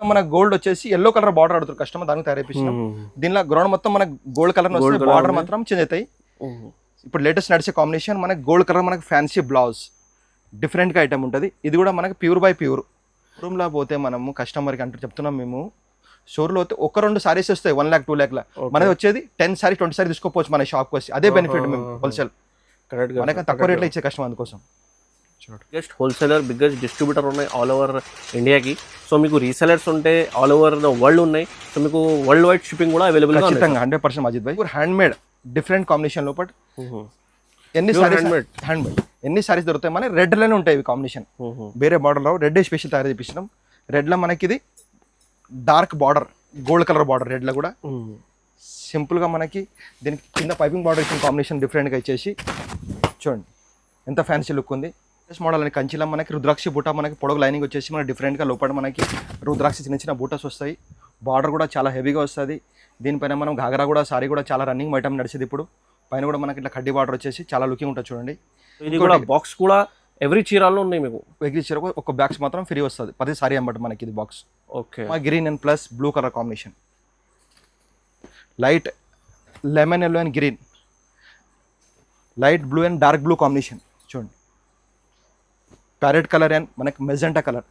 మన గోల్డ్ వచ్చేసి yellow colour border ఆడుతారు కస్టమర్, దానికి తయారు చేయించినాం. దీనిలో గ్రౌండ్ మొత్తం మనకు గోల్డ్ కలర్ వస్తుంది, బార్డర్ మాత్రం చేంజ్ అవుతాయి. ఇప్పుడు లేటెస్ట్ నడిచే కాంబినేషన్ మనకి గోల్డ్ కలర్, మనకి ఫ్యాన్సీ బ్లౌజ్ డిఫరెంట్గా ఐటమ్ ఉంటుంది. ఇది కూడా మనకి ప్యూర్ బై ప్యూర్. రూమ్లో పోతే మనము కస్టమర్కి అంటే చెప్తున్నాం, మేము షోర్లో అయితే ఒక 2 సారీస్ వస్తాయి 1 lakh 2 lakh మనది వచ్చేది 10 సారీ 20 సారీ తీసుకోవచ్చు మన షాప్కి వచ్చి. అదే బెనిఫిట్ మేము హోల్సేల్ మనకి తక్కువ రేట్లో ఇచ్చే కస్టమర్ అందుకోసం. బిగ్గెస్ట్ హోల్సేలర్, బిగ్గెస్ట్ డిస్ట్రిబ్యూటర్ ఉన్నాయి ఆల్ ఓవర్ ఇండియాకి. సో మీకు రీసెలర్స్ ఉంటే ఆల్ ఓవర్ ద వరల్డ్ ఉన్నాయి. సో మీకు వరల్డ్ వైడ్ షిప్పింగ్ కూడా అవైలబుల్ ఖచ్చితంగా 100% అజిత్ భాయ్. హ్యాండ్ మేడ్ డిఫరెంట్ కాంబినేషన్ లోపల ఎన్ని సారీస్ హ్యాండ్ మేడ్ ఎన్ని సారీస్ దొరుకుతాయి మన రెడ్ లోనే ఉంటాయి ఇవి కాంబినేషన్. వేరే బార్డర్ లో రెడ్ స్పెషల్ తయారు చేపించినాం. రెడ్ లో మనకి ఇది dark border, gold colour border red లో కూడా సింపుల్ గా మనకి దీనికి కింద పైపింగ్ బార్డర్ ఇచ్చిన కాంబినేషన్ డిఫరెంట్ గా ఇచ్చేసి చూడండి ఎంత ఫ్యాన్సీ లుక్ ఉంది. మోడల్ అని కంచిలో మనకి రుద్రాక్షి బూట, మనకి పొడవు లైనింగ్ వచ్చేసి మనకి డిఫరెంట్గా లోపల మనకి రుద్రాక్షి చిన్న చిన్న బూటస్ వస్తాయి. బార్డర్ కూడా చాలా హెవీగా వస్తుంది. దీనిపైన మనం ఘాగరా కూడా సారీ కూడా చాలా రన్నింగ్ ఐటమ్ నడిచేది. ఇప్పుడు పైన కూడా మనకి ఇట్లా కడ్డీ బార్డర్ వచ్చేసి చాలా లుకింగ్ ఉంటుంది చూడండి. ఇది కూడా బాక్స్ కూడా ఎవ్రీ చీరాల్లో ఉన్నాయి మీకు. ఎవ్రీ చీర ఒక బాక్స్ మాత్రం ఫ్రీ వస్తుంది ప్రతి సారీ అన్నమాట మనకి ఇది box. Okay, green and plus blue colour combination, light lemon yellow and green, light blue and dark blue combination చూడండి. ప్యారెట్ కలర్ అండ్ మనకి మెజెంటా కలర్.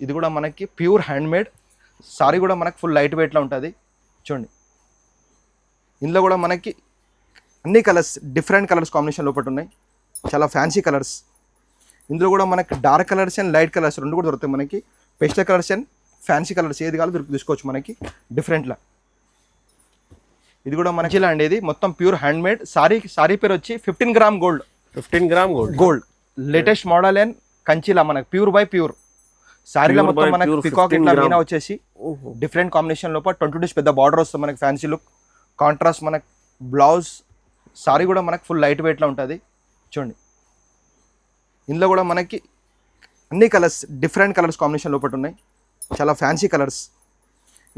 ఇది కూడా మనకి ప్యూర్ హ్యాండ్ మేడ్ సారీ కూడా మనకి ఫుల్ లైట్ వెయిట్లో ఉంటుంది చూడండి. ఇందులో కూడా మనకి అన్ని కలర్స్ డిఫరెంట్ కలర్స్ కాంబినేషన్ లోపల ఉన్నాయి, చాలా ఫ్యాన్సీ కలర్స్. ఇందులో కూడా మనకి dark colours and light colours రెండు కూడా దొరుకుతాయి మనకి. Pastel colours and fancy colours ఏది కావాలో తీసుకోవచ్చు మనకి డిఫరెంట్లా. ఇది కూడా మనకి ఇలా అండి, ఇది మొత్తం ప్యూర్ హ్యాండ్ మేడ్ సారీ పేరు వచ్చి 15 gram gold. 15 gram gold latest model and కంచిలా మనకి ప్యూర్ బై ప్యూర్. సారీలో మొత్తం మనకి పికాక్ ఇట్లా మీనా వచ్చేసి డిఫరెంట్ కాంబినేషన్ లోపల 20 డేస్ పెద్ద బార్డర్ వస్తుంది మనకి ఫ్యాన్సీ లుక్. కాంట్రాస్ట్ మనకి బ్లౌజ్ సారీ కూడా మనకి ఫుల్ లైట్ వెయిట్లో ఉంటుంది చూడండి. ఇందులో కూడా మనకి అన్ని కలర్స్ డిఫరెంట్ కలర్స్ కాంబినేషన్ లోపల ఉన్నాయి, చాలా ఫ్యాన్సీ కలర్స్.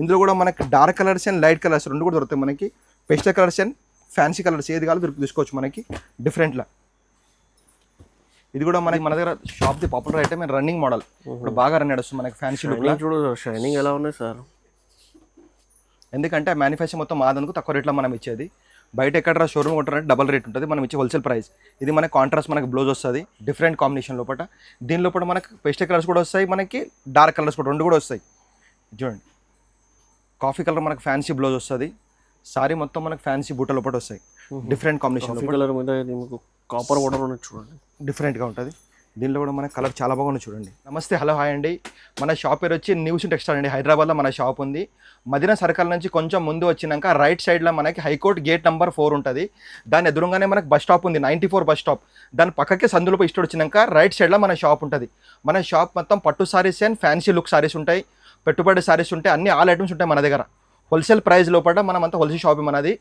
ఇందులో కూడా మనకి dark colours and light colours రెండు కూడా దొరుకుతాయి మనకి. Pastel colours and fancy colours ఏది కావాలో తీసుకోవచ్చు మనకి డిఫరెంట్లా. ఇది కూడా మనకి మన దగ్గర shop the popular item and running model. ఇప్పుడు బాగా రన్ నడుస్తుంది మనకి ఫ్యాన్సీ లుక్. చూడు షైనింగ్ ఎలా ఉన్నాయి సార్. ఎందుకంటే మ్యానుఫ్యాక్చర్ మొత్తం మాదనుకు తక్కువ రేట్లో మనం ఇచ్చేది. బయట ఎక్కడ షోరూమ్ కొంటారంటే డబల్ రేట్ ఉంటుంది, మనం ఇచ్చే హోల్సేల్ ప్రైస్. ఇది మనకి కాంట్రాస్ట్ మనకి బ్లౌజ్ వస్తుంది డిఫరెంట్ కాంబినేషన్ లోపల. దీని లోపల మనకి పెస్టల్ కలర్స్ కూడా వస్తాయి, మనకి డార్క్ కలర్స్ కూడా రెండు కూడా వస్తాయి చూడండి. కాఫీ కలర్ మనకి ఫ్యాన్సీ బ్లౌజ్ వస్తుంది. సారీ మొత్తం మనకి ఫ్యాన్సీ బూట లోపల వస్తాయి డిఫరెంట్ కాంబినేషన్. కలర్ మీద మీకు కాపర్ వాటర్ చూడండి డిఫరెంట్గా ఉంటుంది. దీనిలో కూడా మన కలర్ చాలా బాగుంది చూడండి. నమస్తే, హలో, హాయ్ అండి. మన షాప్ పేరు వచ్చి న్యూస్ టెక్స్టైల్ అండి. హైదరాబాద్లో మన షాప్ ఉంది. మదీనా సర్కిల్ నుంచి కొంచెం ముందు వచ్చినాక రైట్ సైడ్లో మనకి హైకోర్ట్ గేట్ నెంబర్ 4 ఉంటుంది. దాని ఎదురుగానే మనకి బస్ స్టాప్ ఉంది, 94 బస్ స్టాప్. దాని పక్కకే సందులో ఇష్టం వచ్చినాక రైట్ సైడ్లో మన షాప్ ఉంటుంది. మన షాప్ మొత్తం పట్టు saris and fancy look saris ఉంటాయి, పెట్టుబడి సారీస్ ఉంటాయి, అన్ని ఆల్ ఐటమ్స్ ఉంటాయి మన దగ్గర. హోల్సేల్ ప్రైస్ లోపల మనం అంతా హోల్సేల్ షాప్ మనది.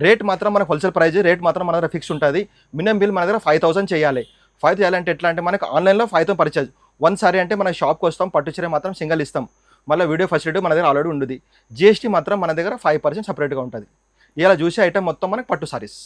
రేట్ మాత్రం మనకు హోల్సేల్ ప్రైస్, రేట్ మాత్రం మన దగ్గర ఫిక్స్ ఉంటుంది. మినిమం బిల్ మన దగ్గర 5000 చేయాలి. 5 చేయాలంటే ఎట్లా అంటే మనకు ఆన్లైన్లో 5000 పర్చేజ్. 1 సారీ అంటే మన షాప్కి వస్తాం, పట్టు చీర మాత్రం సింగల్ ఇస్తాం. మళ్ళీ వీడియో ఫెసిలిటీ మన దగ్గర ఆల్రెడీ ఉంది. GST మాత్రం మన దగ్గర 5% సపరేట్గా ఉంటుంది. ఇలా చూసే ఐటమ్ మొత్తం మనకి పట్టు సారీస్.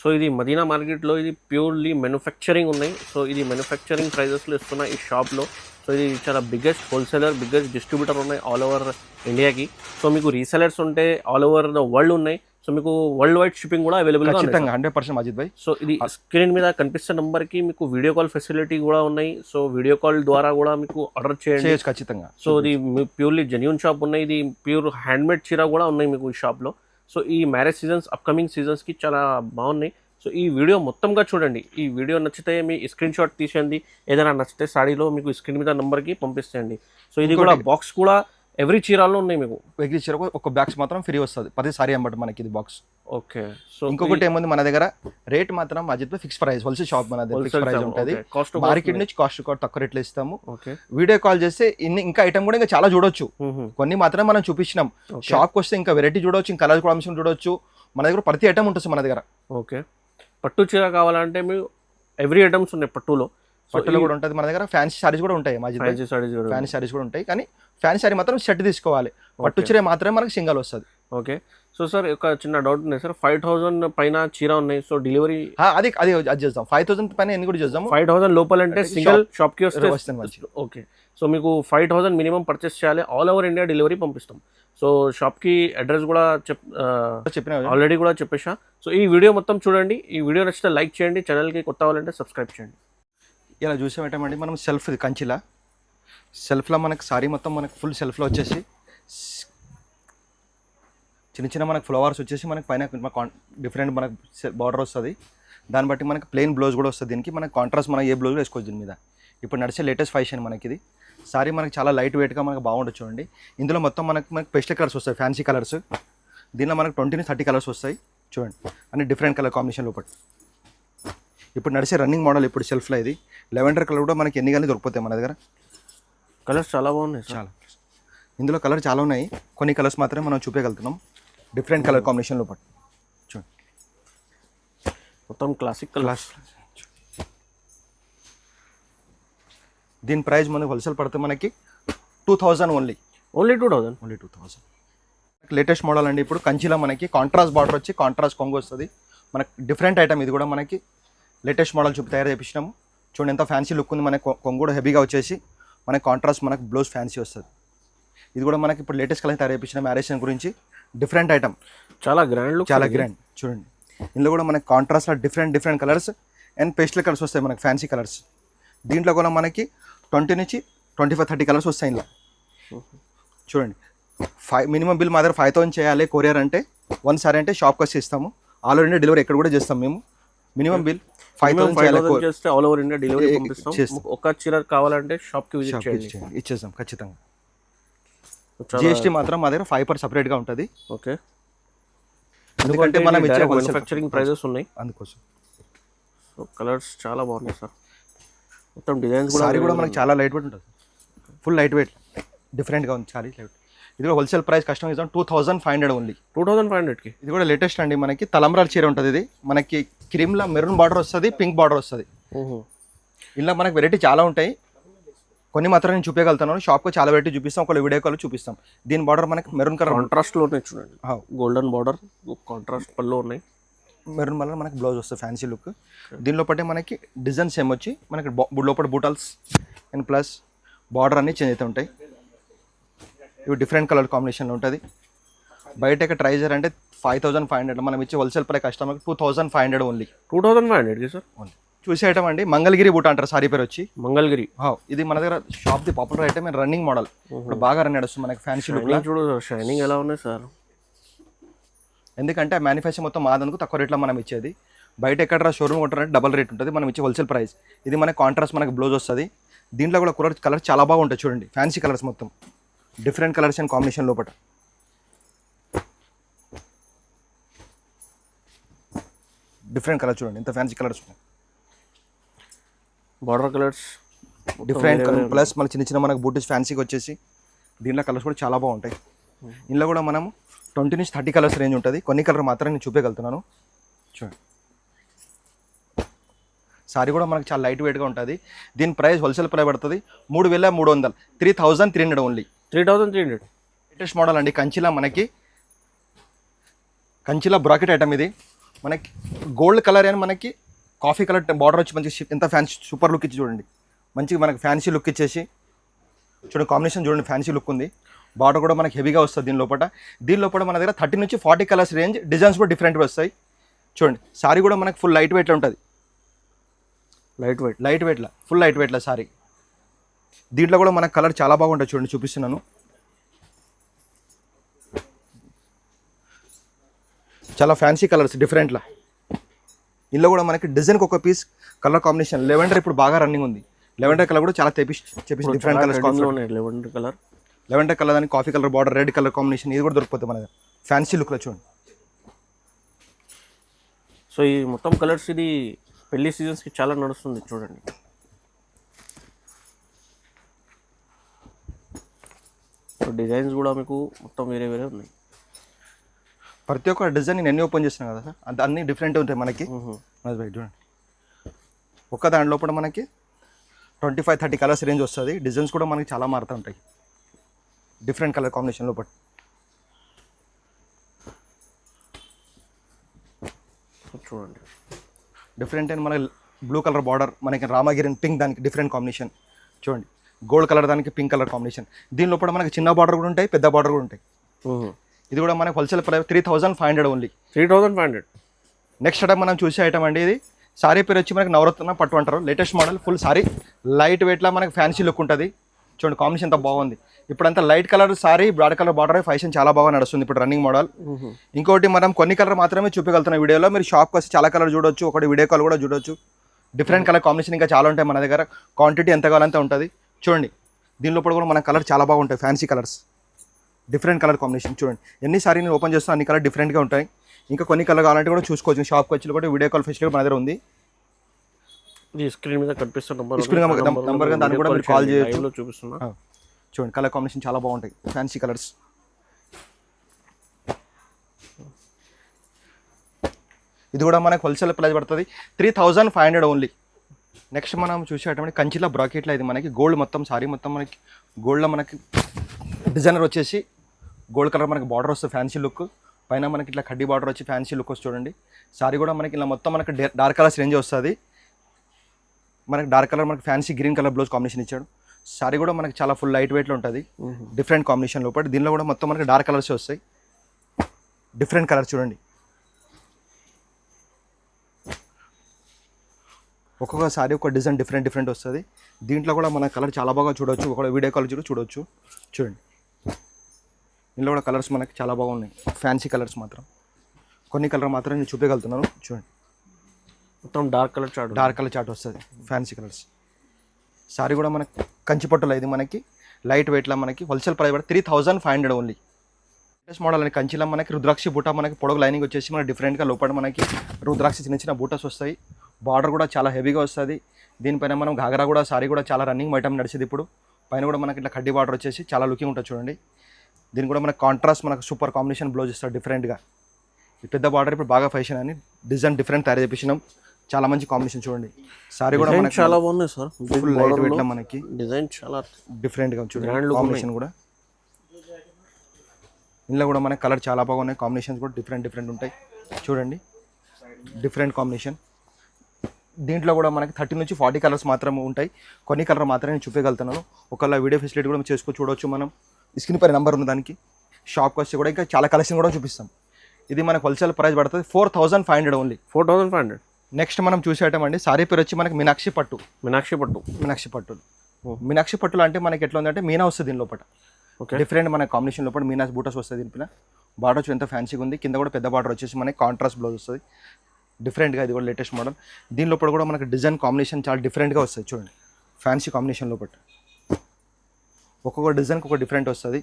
సో ఇది మదీనా మార్కెట్లో ఇది ప్యూర్లీ మ్యానుఫ్యాక్చరింగ్ ఉన్నాయి. సో ఇది మ్యానుఫ్యాక్చరింగ్ ప్రైజెస్లో ఇస్తున్న ఈ షాప్లో. సో ఇది చాలా బిగ్గెస్ట్ హోల్సేలర్, బిగ్గెస్ట్ డిస్ట్రిబ్యూటర్ ఉన్నాయి ఆల్ ఓవర్ ఇండియాకి. సో మీకు రీసెలర్స్ ఉంటే ఆల్ ఓవర్ ద వరల్డ్ ఉన్నాయి. సో మీకు వరల్డ్ వైడ్ షిప్పింగ్ కూడా అవైలబుల్ ఖచ్చితంగా 100% అజిత్ భాయ్. సో ఇది స్క్రీన్ మీద కనిపిస్తున్న నెంబర్కి మీకు వీడియో కాల్ ఫెసిలిటీ కూడా ఉన్నాయి. సో వీడియో కాల్ ద్వారా కూడా మీకు ఆర్డర్ చేయండి ఖచ్చితంగా. సో ఇది ప్యూర్లీ జెన్యూన్ షాప్ ఉన్నాయి. ఇది ప్యూర్ హ్యాండ్మేడ్ చీర కూడా ఉన్నాయి మీకు ఈ షాప్లో. సో ఈ మ్యారేజ్ సీజన్స్, అప్కమింగ్ సీజన్స్కి చాలా బాగున్నాయి. సో ఈ వీడియో మొత్తంగా చూడండి. ఈ వీడియో నచ్చితే మీ స్క్రీన్ షాట్ తీసేయండి. ఏదైనా నచ్చితే సాడీలో మీకు స్క్రీన్ మీద నెంబర్కి పంపిస్తేయండి. సో ఇది కూడా బాక్స్ కూడా ఎవ్రీ చీరాల్లో ఉన్నాయి మీకు. ఎవ్రీ చీర ఒక బాక్స్ మాత్రం ఫ్రీ వస్తుంది ప్రతి సారీ అన్నమాట మనకి ఇది బాక్స్. ఓకే. సో ఇంకొకటి ఏముంది మన దగ్గర రేట్ మాత్రం అజిత్ ఫిక్స్ ప్రైస్. హోల్సేల్ షాప్ మన దగ్గర ఫిక్స్ ప్రైస్ ఉంటుంది. మార్కెట్ నుంచి కాస్ట్ తక్కువ రేట్లు ఇస్తాము. వీడియో కాల్ చేస్తే ఇంకా ఐటమ్ కూడా ఇంకా చాలా చూడొచ్చు. కొన్ని మాత్రం మనం చూపించినాం. షాప్కి వస్తే ఇంకా వెరైటీ చూడొచ్చు, ఇంకా కలర్ కాంబినేషన్ చూడొచ్చు. మన దగ్గర ప్రతి ఐటమ్ ఉంటుంది మన దగ్గర. ఓకే. పట్టు చీర కావాలంటే మీరు ఎవ్రీ ఐటమ్స్ ఉన్నాయి పట్టులో. పట్టులో కూడా ఉంటుంది మన దగ్గర. ఫ్యాన్సీ సారీస్ కూడా ఉంటాయి, ఫ్యాన్సీ సారీస్ కూడా ఉంటాయి. కానీ ఫ్యాన్సీ సారీ మాత్రం సెట్ తీసుకోవాలి. పట్టు చీర మాత్రమే మనకి సింగల్ వస్తుంది. ఓకే. సో సార్ ఒక చిన్న డౌట్ ఉంది సార్, 5000 పైన చీర ఉన్నాయి, సో డెలివరీ అది అది అది చేద్దాం 5000 పైన ఎన్ని కూడా చేద్దాము 5000 లోపల అంటే సింగిల్ షాప్కి వస్తే వస్తాను మంచి ఓకే. సో మీకు 5000 మినిమం పర్చేస్ చేయాలి, ఆల్ ఓవర్ ఇండియా డెలివరీ పంపిస్తాం. సో షాప్కి అడ్రస్ కూడా చెప్పిన ఆల్రెడీ కూడా చెప్పేసా. సో ఈ వీడియో మొత్తం చూడండి, ఈ వీడియో నచ్చితే లైక్ చేయండి, ఛానల్కి కొత్త అవ్వాలంటే సబ్స్క్రైబ్ చేయండి. ఇలా చూసామంటే మనం సెల్ఫ్ ఇది కంచిలా సెల్ఫ్లో మనకు సారీ మొత్తం మనకు ఫుల్ సెల్ఫ్లో వచ్చేసి చిన్న చిన్న మనకు ఫ్లవర్స్ వచ్చేసి మనకి పైన డిఫరెంట్ మనకు బార్డర్ వస్తుంది. దాన్ని బట్టి మనకి ప్లెయిన్ బ్లౌజ్ కూడా వస్తుంది. దీనికి మనకి కాంట్రాస్ట్ మనం ఏ బ్లౌజ్ వేసుకోవచ్చు దీని మీద. ఇప్పుడు నడిచే లేటెస్ట్ ఫ్యాషన్ మనకి ఇది సారీ మనకి చాలా లైట్ వెయిట్గా మనకు బాగుంటుంది చూడండి. ఇందులో మొత్తం మనకి పెస్టల్ కలర్స్ వస్తాయి, ఫ్యాన్సీ కలర్స్. దీనిలో మనకు 20-30 కలర్స్ వస్తాయి చూడండి, అన్ని డిఫరెంట్ కలర్ కాంబినేషన్ లోపల. ఇప్పుడు నడిచే రన్నింగ్ మోడల్ ఇప్పుడు సెల్ఫ్లో ఇది లెవెండర్ కలర్ కూడా మనకి ఎన్ని కానీ దొరికిపోతాయి మన దగ్గర. కలర్స్ చాలా బాగున్నాయి సార్. చాలా ఇందులో కలర్ చాలా ఉన్నాయి, కొన్ని కలర్స్ మాత్రమే మనం చూపించగలుగుతున్నాం డిఫరెంట్ కలర్ కాంబినేషన్ లోపల చూడండి. మొత్తం క్లాసిక్ కలర్స్. దీని ప్రైస్ మనకి హోల్సేల్ పడితే మనకి 2000 only. Only 2000. Only 2000. Latest model అండి. ఇప్పుడు కంచిలో మనకి కాంట్రాస్ట్ బార్డర్ వచ్చి కాంట్రాస్ట్ కొంగు వస్తుంది. మనకి డిఫరెంట్ ఐటమ్ ఇది కూడా మనకి లేటెస్ట్ మోడల్ తయారు చేపించినాము చూడండి. ఎంత ఫ్యాన్సీ లుక్ ఉంది. మనకి కొంగు కూడా హెవీగా వచ్చేసి మనకి కాంట్రాస్ట్ మనకి బ్లౌజ్ ఫ్యాన్సీ వస్తుంది. ఇది కూడా మనకి ఇప్పుడు లేటెస్ట్ కలర్ తయారు చేపించిన మ్యారేజ్ గురించి డిఫరెంట్ ఐటమ్, చాలా గ్రాండ్ లుక్, చాలా గ్రాండ్ చూడండి. ఇందులో కూడా మనకి కాంట్రాస్ట్లో different colours and pastel colours వస్తాయి మనకి ఫ్యాన్సీ కలర్స్. దీంట్లో కూడా మనకి 20-25-30 కలర్స్ వస్తాయి ఇందులో చూడండి. మినిమం బిల్ మా దగ్గర 5000 చేయాలి కొరియర్ అంటే, 1 సారీ అంటే షాప్కి వచ్చి ఇస్తాము. ఆల్ ఓవర్ ఇండియా డెలివరీ ఎక్కడ కూడా చేస్తాం మేము. మినిమం బిల్ 5000 చేస్తే ఆల్ ఓవర్ ఇండియా డెలివరీ పంపిస్తాం. ఒక చీర కావాలంటే షాప్కి విజిట్ చేయండి, ఇచ్చేస్తాం ఖచ్చితంగా. జిఎస్టీ మాత్రం మా దగ్గర 5% సపరేట్గా ఉంటుంది. ఓకే, ఎందుకంటే మనం ఇచ్చే మ్యానుఫ్యాక్చరింగ్ ప్రైజెస్ ఉన్నాయి అందుకోసం. సో కలర్స్ చాలా బాగున్నాయి సార్. మొత్తం డిజైన్స్ కూడా సారీ కూడా మనకి చాలా లైట్ వెయిట్ ఉంటుంది, ఫుల్ లైట్ వెయిట్ డిఫరెంట్గా ఉంది సారీ లైట్. ఇది కూడా హోల్సేల్ ప్రైస్ కస్టమర్ ఇస్తాం 2500 ఓన్లీ. 2500కి. ఇది కూడా లేటెస్ట్ అండి. మనకి తలంబ్రాల చీర ఉంటుంది. ఇది మనకి క్రీమ్లో మెరూన్ బార్డర్ వస్తుంది, పింక్ బార్డర్ వస్తుంది. ఇలా మనకి వెరైటీ చాలా ఉంటాయి, కొన్ని మాత్రం నేను చూపించగలుగుతాను. షాప్కి చాలా వెరైటీ చూపిస్తాం, ఒక వీడియో కాల్ చూపిస్తాం. దీని బార్డర్ మనకి మెరూన్ కలర్ కాంట్రాస్ట్లో ఉన్నాయి చూడండి, గోల్డెన్ బార్డర్ కాంట్రాస్ట్ పళ్ళు ఉన్నాయి. మెరూన్ కలర్ మనకి బ్లౌజ్ వస్తుంది ఫ్యాన్సీ లుక్. దీనిలో పట్టే మనకి డిజైన్స్ ఏమొచ్చి మనకి లోపల బూటల్స్ అండ్ ప్లస్ బార్డర్ అన్నీ చేంజ్ అవుతూ ఉంటాయి. ఇవి డిఫరెంట్ కలర్ కాంబినేషన్లో ఉంటుంది. బయట ట్రై చేయాలంటే 5500, మనం ఇచ్చే హోల్సేల్ ప్రైస్ కస్టమర్కి 2500 ఓన్లీ. 2500కి సార్ ఓన్లీ. చూసే ఐటమ్ అండి, మంగళగిరి బూట అంటారు సారీ పేరు వచ్చి మంగళగిరి. ఇది మన దగ్గర షాప్ది popular item and running model. ఇప్పుడు బాగా రన్ నడుస్తుంది మనకి ఫ్యాన్సీ లుక్. చూడు షైనింగ్ ఎలా ఉన్నాయి సార్. ఎందుకంటే మ్యానుఫ్యాక్చర్ మొత్తం మాదందుకు తక్కువ రేట్లో మనం ఇచ్చేది. బయట ఎక్కడ షోరూమ్ కొట్టారంటే డబల్ రేట్ ఉంటుంది, మనం ఇచ్చే హోల్సేల్ ప్రైస్. ఇది మనకి కాంట్రాస్ట్ మనకి బ్లౌజ్ వస్తుంది. దీంట్లో కూడా కలర్ చాలా బాగుంటుంది చూడండి, ఫ్యాన్సీ కలర్స్ మొత్తం డిఫరెంట్ కలర్స్ అండ్ కాంబినేషన్ లోపల. డిఫరెంట్ కలర్ చూడండి, ఇంత ఫ్యాన్సీ కలర్స్ ఉన్నాయి. Border colours different colour plus మన చిన్న మనకు బూటీస్ ఫ్యాన్సీకి వచ్చేసి దీంట్లో కలర్స్ కూడా చాలా బాగుంటాయి. ఇందులో కూడా మనము 20-30 కలర్స్ రేంజ్ ఉంటుంది. కొన్ని కలర్ మాత్రం నేను చూపించగలుగుతున్నాను చూడండి. సారీ కూడా మనకి చాలా లైట్ వెయిట్గా ఉంటుంది. దీని ప్రైస్ హోల్సేల్ ప్రైస్ పడుతుంది 3300, 3300 ఓన్లీ. 3300 లేటెస్ట్ మోడల్ అండి. కంచిలా బ్రాకెట్ ఐటమ్ ఇది. మనకి గోల్డ్ కలర్ అని మనకి కాఫీ కలర్ బార్డర్ వచ్చి మంచి ఎంత ఫ్యాన్సీ సూపర్ లుక్ ఇచ్చి చూడండి. మంచిగా మనకి ఫ్యాన్సీ లుక్ ఇచ్చేసి చూడండి, కాంబినేషన్ చూడండి ఫ్యాన్సీ లుక్ ఉంది. బార్డర్ కూడా మనకి హెవీగా వస్తుంది. దీని లోపల మన దగ్గర 30-40 కలర్స్ రేంజ్, డిజైన్స్ కూడా డిఫరెంట్గా వస్తాయి చూడండి. సారీ కూడా మనకి ఫుల్ లైట్ వెయిట్లో ఉంటుంది. లైట్ వెయిట్లో ఫుల్ లైట్ వెయిట్లో సారీ. దీంట్లో కూడా మనకు కలర్ చాలా బాగుంటుంది చూడండి, చూపిస్తున్నాను. చాలా ఫ్యాన్సీ కలర్స్ డిఫరెంట్లా. ఇందులో కూడా మనకి డిజైన్కి ఒక పీస్ కలర్ కాంబినేషన్ లెవెండర్ ఇప్పుడు బాగా రన్నింగ్ ఉంది. లెవెండర్ కలర్ కూడా చాలా చెప్పేసి డిఫరెంట్ కలర్స్. లెవెండర్ కలర్ అని coffee colour border, red colour combination ఇది కూడా దొరికిపోతుంది మన దగ్గర ఫ్యాన్సీ లుక్లో చూడండి. సో ఈ మొత్తం కలర్స్ ఇది పెళ్లి సీజన్స్కి చాలా నడుస్తుంది చూడండి. సో డిజైన్స్ కూడా మీకు మొత్తం వేరే ఉన్నాయి. ప్రతి ఒక్క డిజైన్ నేను ఎన్ని ఓపెన్ చేస్తున్నాను కదా సార్, అన్ని డిఫరెంట్ ఉంటాయి మనకి. చూడండి ఒక్క దాని లోపల మనకి 25-30 కలర్స్ రేంజ్ వస్తుంది. డిజైన్స్ కూడా మనకి చాలా మారుతూ ఉంటాయి డిఫరెంట్ కలర్ కాంబినేషన్ లోపల. చూడండి. డిఫరెంట్ అండ్ మనకి బ్లూ కలర్ బార్డర్, మనకి రామగిరిన్ పింక్ దానికి డిఫరెంట్ కాంబినేషన్ చూడండి. గోల్డ్ కలర్ దానికి పింక్ కలర్ కాంబినేషన్. దీనిలో కూడా మనకి చిన్న బార్డర్ కూడా ఉంటాయి, పెద్ద బార్డర్ కూడా ఉంటాయి. ఇది కూడా మనకి wholesale price 3500 only. 3500. Next item మనం చూసే ఐటమ్ అండి. ఇది సారీ పేరు వచ్చి మనకి నవరత్న పట్టు అంటారు. Latest model, full sorry light వెయిట్లో మనకి ఫ్యాన్సీ లుక్ ఉంటుంది. చూడండి కాంబినేషన్ ఎంత బాగుంది. ఇప్పుడంతా light colour sorry, broad colour border fashion చాలా బాగా నడుస్తుంది ఇప్పుడు రన్నింగ్ మోడల్. ఇంకోటి మనం కొన్ని కలర్ మాత్రమే చూపించగలుగుతున్న వీడియోలో. మీరు షాప్కి వస్తే చాలా కలర్ చూడొచ్చు, ఒకటి వీడియో కాల్ కూడా చూడొచ్చు. డిఫరెంట్ కలర్ కాంబినేషన్ ఇంకా చాలా ఉంటాయి మన దగ్గర. క్వాంటిటీ ఎంత కావాలంటే ఉంటుంది. చూడండి దీనిలో కూడా మన కలర్ చాలా బాగుంటాయి, fancy colours, different colour combination. చూడండి ఎన్ని సారీ నేను ఓపెన్ చేస్తాను అన్ని కలర్ డిఫరెంట్గా ఉంటాయి. ఇంకా కొన్ని కలర్ కావాలంటే కూడా చూసుకోవచ్చు. షాప్కి వచ్చి కూడా వీడియో కాల్ ఫెసిలిటీ మన దగ్గర ఉంది. ఈ స్క్రీన్ మీద కనిపిస్తున్న నంబర్ దాన్ని కూడా మీరు కాల్ చేయొచ్చు. చూపిస్తున్నా. చూడండి కలర్ కాంబినేషన్ చాలా బాగుంటాయి, ఫ్యాన్సీ కలర్స్. ఇది కూడా మనకి హోల్సేల్ ప్రైస్ పడుతుంది 3500 ఓన్లీ. నెక్స్ట్ మనం చూసేటటువంటి కంచిలో బ్రాకెట్లో ఇది మనకి గోల్డ్ మొత్తం సారీ మొత్తం మనకి గోల్డ్లో మనకి డిజైనర్ వచ్చేసి గోల్డ్ కలర్ మనకి బార్డర్ వస్తుంది, ఫ్యాన్సీ లుక్. పైన మనకి ఇట్లా కడ్డీ బార్డర్ వచ్చి ఫ్యాన్సీ లుక్ వస్తుంది చూడండి. సారీ కూడా మనకి ఇలా మొత్తం మనకి డార్క్ కలర్స్ రేంజ్ వస్తుంది. మనకి డార్క్ కలర్ మనకి fancy green colour blouse combination ఇచ్చాడు. సారీ కూడా మనకి చాలా ఫుల్ లైట్ వెయిట్లో ఉంటుంది, డిఫరెంట్ కాంబినేషన్ లోపల. దీనిలో కూడా మొత్తం మనకి డార్క్ కలర్స్ వస్తాయి, డిఫరెంట్ కలర్ చూడండి. ఒక్కొక్క సారీ ఒక డిజైన్ డిఫరెంట్ వస్తుంది. దీంట్లో కూడా మన కలర్ చాలా బాగా చూడవచ్చు, ఒక వీడియో కాల్ చూడవచ్చు. చూడండి దీనిలో కూడా కలర్స్ మనకి చాలా బాగున్నాయి, ఫ్యాన్సీ కలర్స్ మాత్రం. కొన్ని కలర్ మాత్రం నేను చూపించగలుగుతున్నాను. చూడండి మొత్తం డార్క్ కలర్ చార్ట్ వస్తుంది, ఫ్యాన్సీ కలర్స్. సారీ కూడా మనకి కంచి పట్టులో ఇది మనకి లైట్ వెయిట్లో మనకి హోల్సేల్ ప్రైస్ పడి 3500 ఓన్లీ. లేటెస్ట్ మోడల్ అని కంచిలో మనకి రుద్రాక్షి బూటా మనకి పొడవు లైనింగ్ వచ్చేసి మనకి డిఫరెంట్గా లోపల మనకి రుద్రాక్షి చిన్న బూటాస్ వస్తాయి. బార్డర్ కూడా చాలా హెవీగా వస్తుంది. దీనిపైన మనం घाघरा కూడా సారీ కూడా చాలా రన్నింగ్ ఐటమ్ నడిచేది ఇప్పుడు. పైన కూడా మనకి ఇట్లా కడ్డీ బార్డర్ వచ్చేసి చాలా లుకింగ్ ఉంటుంది చూడండి. దీని కూడా మనకి కాంట్రాస్ట్ మనకు సూపర్ కాంబినేషన్ బ్లౌజ్ ఇస్తారు డిఫరెంట్గా. ఈ పెద్ద బార్డర్ ఇప్పుడు బాగా ఫ్యాషన్ అని డిజైన్ డిఫరెంట్ తయారు చేపించినాం. చాలా మంచి కాంబినేషన్ చూడండి. సారీ కూడా మనకి చాలా బాగుంది సార్, ఫుల్ లైట్ వెయిట్ లో మనకి డిజైన్ చాలా డిఫరెంట్గా చూడండి. కాంబినేషన్ కూడా ఇందులో కూడా మనకి కలర్ చాలా బాగున్నాయి, కాంబినేషన్స్ కూడా డిఫరెంట్ ఉంటాయి చూడండి. Different combination. దీంట్లో కూడా మనకి 30 నుంచి 40 కలర్స్ మాత్రమే ఉంటాయి. కొన్ని కలర్ మాత్రమే నేను చూపించగలుగుతున్నాను. ఒకవేళ వీడియో ఫెసిలిటీ కూడా చూడవచ్చు. మనం స్క్రీన్ పై నెంబర్ ఉన్న దానికి షాప్కి వస్తే కూడా ఇంకా చాలా కలెక్షన్ కూడా చూపిస్తాం. ఇది మనకు హోల్సేల్ ప్రైస్ పడుతుంది 4500 ఓన్లీ. 4500. నెక్స్ట్ మనం చూసేయటం అండి సారీ పేరు వచ్చి మనకి మీనాక్షి పట్టు. మీనాక్షి పట్టులు అంటే మనకి ఎట్లా ఉందంటే మీనా వస్తుంది దీని లోపల. డిఫరెంట్ మన కాంబినేషన్ లోపల మీనాస్ బూటస్ వస్తుంది. దీనిపైన బార్డర్ వచ్చి ఎంత ఫ్యాన్సీగా ఉంది. కింద కూడా పెద్ద బార్డర్ వచ్చేసి మనకి కాంట్రాస్ట్ బ్లౌజ్ వస్తుంది డిఫరెంట్గా. ఇది కూడా లేటెస్ట్ మోడల్. దీని లోపల కూడా మనకి డిజైన్ కాంబినేషన్ చాలా డిఫరెంట్గా వస్తుంది చూడండి, ఫ్యాన్సీ కాంబినేషన్ లోపల. ఒక్కొక్క డిజైన్కి ఒక డిఫరెంట్ వస్తుంది.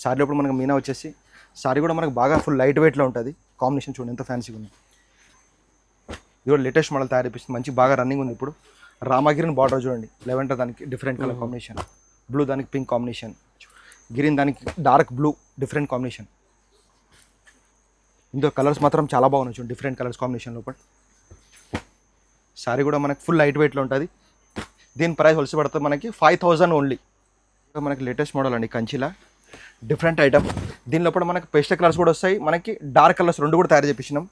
సారీ లోపల మనకి మీనా వచ్చేసి సారీ కూడా మనకి బాగా ఫుల్ లైట్ వెయిట్లో ఉంటుంది. కాంబినేషన్ చూడండి ఎంత ఫ్యాన్సీగా ఉంది. ఇది కూడా లేటెస్ట్ మోడల్ తయారు చేపిస్తుంది, మంచి బాగా రన్నింగ్ ఉంది ఇప్పుడు. రామగిరిన్ బార్డర్ చూడండి, లెవెండర్ దానికి డిఫరెంట్ కలర్ కాంబినేషన్, బ్లూ దానికి పింక్ కాంబినేషన్, గ్రీన్ దానికి డార్క్ బ్లూ డిఫరెంట్ కాంబినేషన్. ఇందులో కలర్స్ మాత్రం చాలా బాగున్నాయి చూడండి, డిఫరెంట్ కలర్స్ కాంబినేషన్ లోపల. సారీ కూడా మనకి ఫుల్ లైట్ వెయిట్లో ఉంటుంది. దీని ప్రైస్ హోల్సేల్ పడుతుంది మనకి 5000 ఓన్లీ. మనకి లేటెస్ట్ మోడల్ అండి కంచిలా, డిఫరెంట్ ఐటమ్. దీని లోపల మనకి పేస్టల్ కలర్స్ కూడా వస్తాయి, మనకి డార్క్ కలర్స్ రెండు కూడా తయారు చేపించినాం.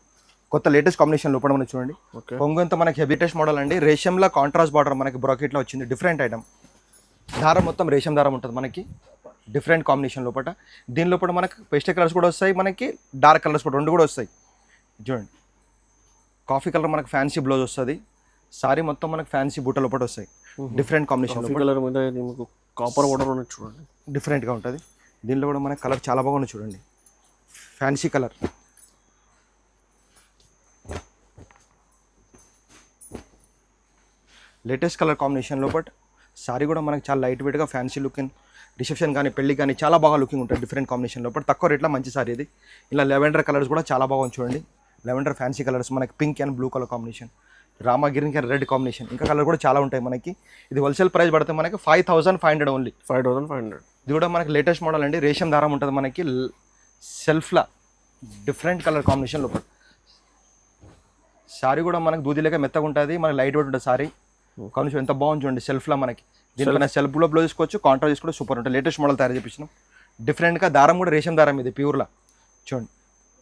కొత్త లేటెస్ట్ కాంబినేషన్ లోపల మనకి చూడండి. కొంగంత మనకి హెబిటెస్ట్ మోడల్ అండి. రేషంలో కాంట్రాస్ట్ బార్డర్ మనకి బ్రాకెట్లో వచ్చింది, డిఫరెంట్ ఐటమ్. దారం మొత్తం రేషం దారం ఉంటుంది మనకి, డిఫరెంట్ కాంబినేషన్ లోపల. దీని లోపల మనకి పేస్టల్ కలర్స్ కూడా వస్తాయి, మనకి డార్క్ కలర్స్ కూడా రెండు కూడా వస్తాయి చూడండి. కాఫీ కలర్ మనకి ఫ్యాన్సీ బ్లౌజ్ వస్తుంది. సారీ మొత్తం మనకి ఫ్యాన్సీ బూట లోపల వస్తాయి, డిఫరెంట్ కాంబినేషన్ కలర్ మీద మీకు కాపర్ బార్డర్ ఉన్నది చూడండి, డిఫరెంట్గా ఉంటుంది. దీనిలో కూడా మనకి కలర్ చాలా బాగుంది చూడండి, fancy colour. Latest colour combination లోపల. సారీ కూడా మనకి చాలా లైట్ వెయిట్గా ఫ్యాన్సీ లుకింగ్, రిసెప్షన్ కానీ పెళ్లి కానీ చాలా బాగా లుకింగ్ ఉంటుంది, డిఫరెంట్ కాంబినేషన్ లోపల. తక్కువ రేట్లో మంచి సారీ ఇది. ఇలా లెవెండర్ కలర్స్ కూడా చాలా బాగుంది చూడండి, లెవెండర్ ఫ్యాన్సీ కలర్స్ మనకి pink and blue colour combination, రామగిరికి రెడ్ కాంబినేషన్, ఇంకా కలర్ కూడా చాలా ఉంటాయి మనకి. ఇది హోల్సేల్ ప్రైస్ పడితే మనకి 5500 ఓన్లీ. 5500. ఇది కూడా మనకి లేటెస్ట్ మోడల్ అండి. రేషం దారం ఉంటుంది మనకి సెల్ఫ్లా, డిఫరెంట్ కలర్ కాంబినేషన్ లోపల. సారీ కూడా మనకి దూదిలేక మెత్తగా ఉంటుంది, మనకి లైట్ వెయిట్ ఉంటుంది సారీ. కాంబినేషన్ ఎంత బాగుంది చూడండి, సెల్ఫ్లా మనకి. దీనిపైన సెల్ఫ్లో బ్లౌజ్ తీసుకోవచ్చు, కాంట్రాస్ట్ తీసుకోవచ్చు, సూపర్ ఉంటుంది. లేటెస్ట్ మోడల్ తయారు చేపించినాం. డిఫరెంట్గా దారం కూడా రేషం దారం ఇది ప్యూర్లా చూడండి,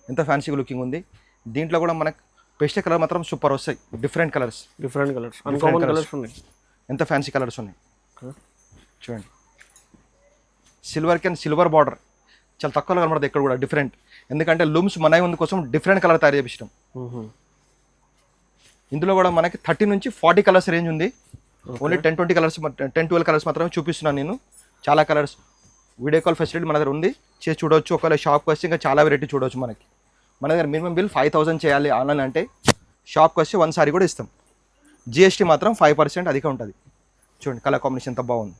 ఎంత ఫ్యాన్సీగా లుకింగ్ ఉంది. దీంట్లో కూడా మనకి పేస్టల్ కలర్ మాత్రం సూపర్ వస్తాయి, డిఫరెంట్ కలర్స్ అన్కామన్ కలర్స్ ఉన్నాయి. ఎంత ఫ్యాన్సీ కలర్స్ ఉన్నాయి Okay. చూడండి. సిల్వర్ బార్డర్ చాలా తక్కువలో కనబడుతుంది ఇక్కడ కూడా డిఫరెంట్, ఎందుకంటే లూమ్స్ మనవి ఉంది కోసం డిఫరెంట్ కలర్ తయారు చేపించడం. ఇందులో కూడా మనకి 30 నుంచి 40 కలర్స్ రేంజ్ ఉంది. ఓన్లీ 10-20 కలర్స్ 10-12 కలర్స్ మాత్రమే చూపిస్తున్నాను నేను. చాలా కలర్స్ వీడియో కాల్ ఫెసిలిటీ మన దగ్గర ఉంది, చేసి చూడవచ్చు. ఒకవేళ షాప్కి వస్తే ఇంకా చాలా వెరైటీ చూడవచ్చు. మన దగ్గర మినిమం బిల్ 5,000 చేయాలి ఆన్లైన్ అంటే. షాప్కి వస్తే 1 సారీ కూడా ఇస్తాం. జిఎస్టీ మాత్రం 5% అధిక ఉంటుంది. చూడండి కలర్ కాంబినేషన్ ఎంత బాగుంది.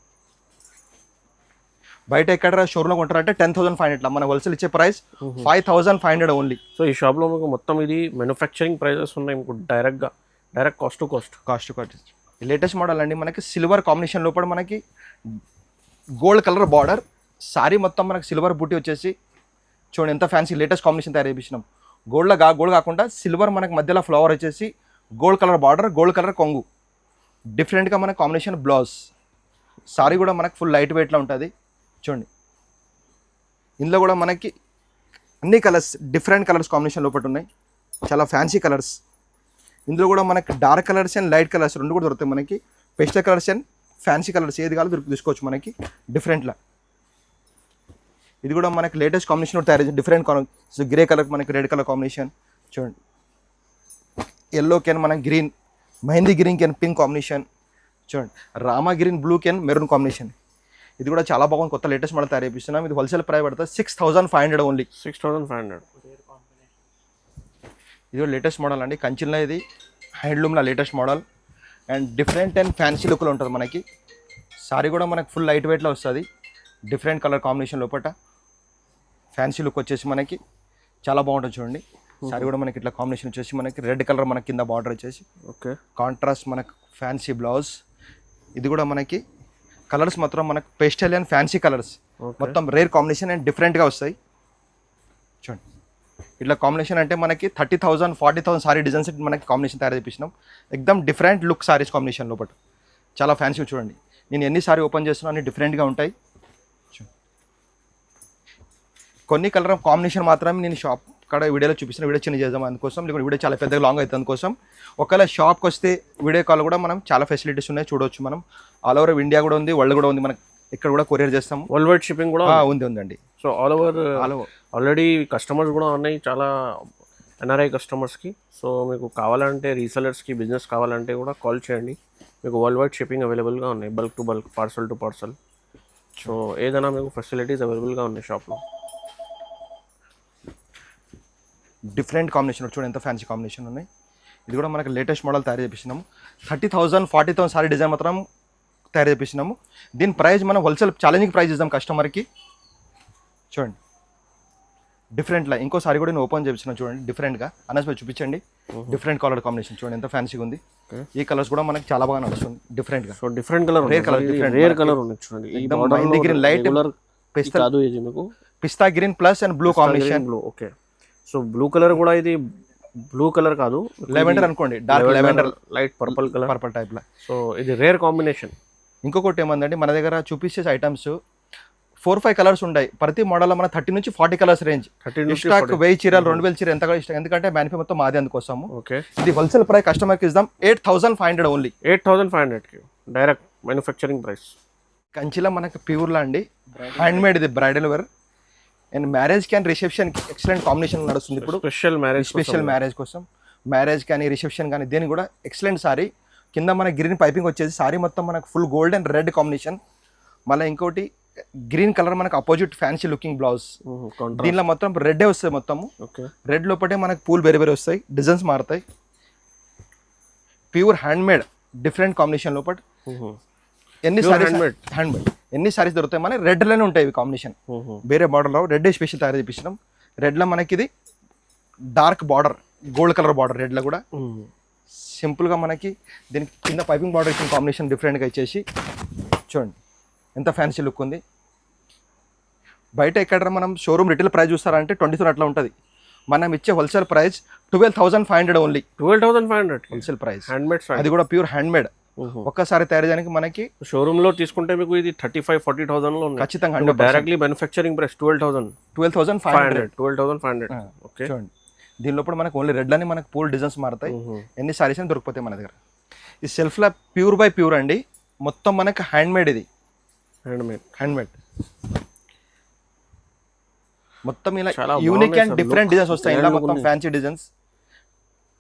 బయట ఎక్కడ షోరూమ్లో కొంటారంటే 10,500, మన హోల్సేల్ ఇచ్చే ప్రైస్ 5,500 ఓన్లీ. సో ఈ షాప్లో మీకు మొత్తం ఇది మ్యానుఫ్యాక్చరింగ్ ప్రైజెస్ ఉన్నాయి మీకు direct cost to cost. Latest model అండి, మనకి సిల్వర్ కాంబినేషన్ లోపల మనకి గోల్డ్ కలర్ బార్డర్, సారీ మొత్తం మనకి సిల్వర్ బూటీ వచ్చేసి చూడండి ఎంత ఫ్యాన్సీ లేటెస్ట్ కాంబినేషన్ తయారు చేయించినాం. గోల్డ్ కాకుండా సిల్వర్ మనకి మధ్యలో ఫ్లవర్ వచ్చేసి gold colour border, gold colour కొంగు, డిఫరెంట్గా మనకి కాంబినేషన్ బ్లౌజ్. సారీ కూడా మనకి ఫుల్ లైట్ వెయిట్లో ఉంటుంది. చూడండి ఇందులో కూడా మనకి అన్ని కలర్స్ డిఫరెంట్ కలర్స్ కాంబినేషన్ లోపల ఉన్నాయి, చాలా ఫ్యాన్సీ కలర్స్. ఇందులో కూడా మనకి dark colours and light colours రెండు కూడా దొరుకుతాయి మనకి. Pastel colours and fancy colours ఏది కావాలో తీసుకోవచ్చు మనకి డిఫరెంట్లా. ఇది కూడా మనకి లేటెస్ట్ కాంబినేషన్ తయారు చేసి డిఫరెంట్ గ్రే కలర్ మనకి రెడ్ కలర్ కాంబినేషన్. చూడండి ఎల్లో కెన్ మనకి గ్రీన్, మెహందీ గ్రీన్ కెన్ పింక్ కాంబినేషన్. చూడండి రామా గ్రీన్ బ్లూ కెన్ మెరూన్ కాంబినేషన్. ఇది కూడా చాలా బాగుంది, కొత్త లేటెస్ట్ మోడల్ తయారు చేపిస్తున్నాం. ఇది హోల్సేల్ ప్రైస్ పడుతుంది 6,500 ఓన్లీ. 6,500. ఇది కూడా లేటెస్ట్ మోడల్ అండి, కంచిలో ఇది హ్యాండ్లూమ్లో latest model and different and fancy లుక్లో ఉంటుంది మనకి. సారీ కూడా మనకి ఫుల్ లైట్ వెయిట్లో వస్తుంది, డిఫరెంట్ కలర్ కాంబినేషన్ లోపల ఫ్యాన్సీ లుక్ వచ్చేసి మనకి చాలా బాగుంటుంది. చూడండి సారీ కూడా మనకి ఇట్లా కాంబినేషన్ వచ్చేసి మనకి రెడ్ కలర్ మనకి కింద బార్డర్ వచ్చేసి ఓకే కాంట్రాస్ట్ మనకి ఫ్యాన్సీ బ్లౌజ్. ఇది కూడా మనకి కలర్స్ మాత్రం మనకి పేస్టల్ అండ్ ఫ్యాన్సీ కలర్స్ మొత్తం రేర్ కాంబినేషన్ అండ్ డిఫరెంట్గా వస్తాయి. చూడండి ఇట్లా కాంబినేషన్ అంటే మనకి 30,000 40,000 సారీ డిజైన్స్ మనకి కాంబినేషన్ తయారు చేపించినాం. ఎక్దమ్ డిఫరెంట్ లుక్ సారీస్ కాంబినేషన్ లోపల చాలా ఫ్యాన్సీ. చూడండి నేను ఎన్ని సారీ ఓపెన్ చేస్తున్నా అన్ని డిఫరెంట్గా ఉంటాయి. కొన్ని కలర్ కాంబినేషన్ మాత్రమే నేను షాప్ కాడ వీడియోలో చూపిస్తున్న, వీడియో చిన్న చేద్దాం అందుకోసం, లేకుంటే వీడియో చాలా పెద్దగా లాంగ్ అవుతుంది అందుకోసం. ఒకవేళ షాప్కి వస్తే వీడియో కాల్ కూడా మనం చాలా ఫెసిలిటీస్ ఉన్నాయి చూడవచ్చు. మనం ఆల్ ఓవర్ ఇండియా కూడా ఉంది, వరల్డ్ కూడా ఉంది, మనకి ఇక్కడ కూడా కొరియర్ చేస్తాము. వరల్డ్ వైడ్ షిప్పింగ్ కూడా ఉందండి. So all over already customers కూడా ఉన్నాయి చాలా ఎన్ఆర్ఐ కస్టమర్స్కి. సో మీకు కావాలంటే రీసెలర్స్కి బిజినెస్ కావాలంటే కూడా కాల్ చేయండి. మీకు వరల్డ్ వైడ్ షిప్పింగ్ అవైలబుల్గా ఉన్నాయి, bulk to bulk, parcel to parcel. So ఏదైనా మీకు ఫెసిలిటీస్ అవైలబుల్గా ఉన్నాయి షాప్లో. డిఫరెంట్ కాంబినేషన్ చూడండి ఎంత ఫ్యాన్సీ కాంబినేషన్ ఉన్నాయి. ఇది కూడా మనకి లేటెస్ట్ మోడల్ తయారు చేపిస్తున్నాము. 30,000 40,000 సారీ డిజైన్ మాత్రం తయారు చేపిస్తున్నాము. దీని ప్రైస్ మనం హోల్సేల్ ఛాలెంజింగ్ ప్రైస్ ఇద్దాం కస్టమర్కి. చూడండి డిఫరెంట్లా ఇంకో సారీ కూడా నేను ఓపెన్ చేపిస్తున్నాను. చూడండి డిఫరెంట్గా అనస్ చూపించండి. డిఫరెంట్ కలర్ కాంబినేషన్ చూడండి ఎంత ఫ్యాన్సీగా ఉంది. ఈ కలర్స్ కూడా మనకి చాలా బాగా నడుస్తుంది డిఫరెంట్గా. So different colour, rare colour ఉంది చూడండి. Mehndi green light pista green plus and blue combination. Okay so blue colour కూడా ఇది బ్లూ కలర్ కాదు, లెవెండర్ అనుకోండి, dark lavender light purple colour, purple టైప్లో. సో ఇది రేర్ కాంబినేషన్. ఇంకొకటి ఏమందంటే మన దగ్గర చూపించే ఐటమ్స్ 4-5 కలర్స్ ఉంటాయి. ప్రతి మోడల్లో మన 30 నుంచి 40 కలర్స్ రేంజ్. స్టాక్ 1000 చీరలు 2000 చీరలు ఎంత ఇష్టం, ఎందుకంటే మ్యానుఫ్యాక్చర్ మొత్తం మాది అందుకోసము. ఓకే ఇది హోల్సేల్ ప్రైస్ కస్టమర్కి ఇద్దాం 8,500 ఓన్లీ. 8,500కి డైరెక్ట్ మ్యానుఫ్యాక్చరింగ్ ప్రైస్. కంచిలో మనకి ప్యూర్లా అండి, హ్యాండ్మేడ్, ఇది బ్రైడల్ వేర్ అండ్ మ్యారేజ్కి అండ్ రిసెప్షన్కి ఎక్సలెంట్ కాంబినేషన్ నడుస్తుంది ఇప్పుడు. స్పెషల్ మ్యారేజ్ కోసం, మ్యారేజ్ కానీ రిసెప్షన్ కానీ దేని కూడా ఎక్సలెంట్ సారీ. కింద మన గ్రీన్ పైపింగ్ వచ్చేసి సారీ మొత్తం మనకు full gold and red combination. మళ్ళీ ఇంకోటి గ్రీన్ కలర్ మనకు అపోజిట్ ఫ్యాన్సీ లుకింగ్ బ్లౌజ్. దీనిలో మొత్తం రెడ్ వస్తాయి, మొత్తము రెడ్ లోపటే మనకు పూలు వేరే వేరే వస్తాయి, డిజైన్స్ మారుతాయి. ప్యూర్ హ్యాండ్మేడ్ డిఫరెంట్ కాంబినేషన్ లోపల ఎన్ని సారీస్ హ్యాండ్మేడ్ ఎన్ని సారీస్ దొరుకుతాయి మన రెడ్లోనే ఉంటాయి ఇవి కాంబినేషన్. వేరే బార్డర్లో రెడ్ స్పెషల్ తయారు చేపించినాం. రెడ్లో మనకి ఇది dark border, gold colour border రెడ్లో కూడా సింపుల్గా మనకి దీనికి కింద పైపింగ్ బార్డర్ ఇచ్చిన కాంబినేషన్ డిఫరెంట్గా ఇచ్చేసి చూడండి ఎంత ఫ్యాన్సీ లుక్ ఉంది. బయట ఎక్కడ మనం షోరూమ్ రిటైల్ ప్రైస్ చూస్తారంటే 20,000 అట్లా ఉంటుంది. మనం ఇచ్చే wholesale price 12,500 only. 12,500 wholesale price, handmade, అది కూడా ప్యూర్ హ్యాండ్మేడ్. ఒక్కసారి తయారు చేయడానికి మనకి షోరూమ్ లో తీసుకుంటే మీకు ఇది 35-40,000 లో ఉంది ఖచ్చితంగా. Directly manufacturing price 12,500. ఓకే చూడండి దీనిలో కూడా మనకు ఓన్లీ రెడ్ అని మనకు పూల్ డిజైన్స్ మారుతాయి. ఎన్ని సారీస్ అని దొరికిపోతాయి మన దగ్గర. ఈ సెల్ఫ్లో ప్యూర్ బై ప్యూర్ అండి, మొత్తం మనకు హ్యాండ్మేడ్. ఇది హ్యాండ్మేడ్ మొత్తం ఇలా యూనిక్ అండ్ డిఫరెంట్ డిజైన్స్ వస్తాయి. ఇలా మొత్తం fancy designs,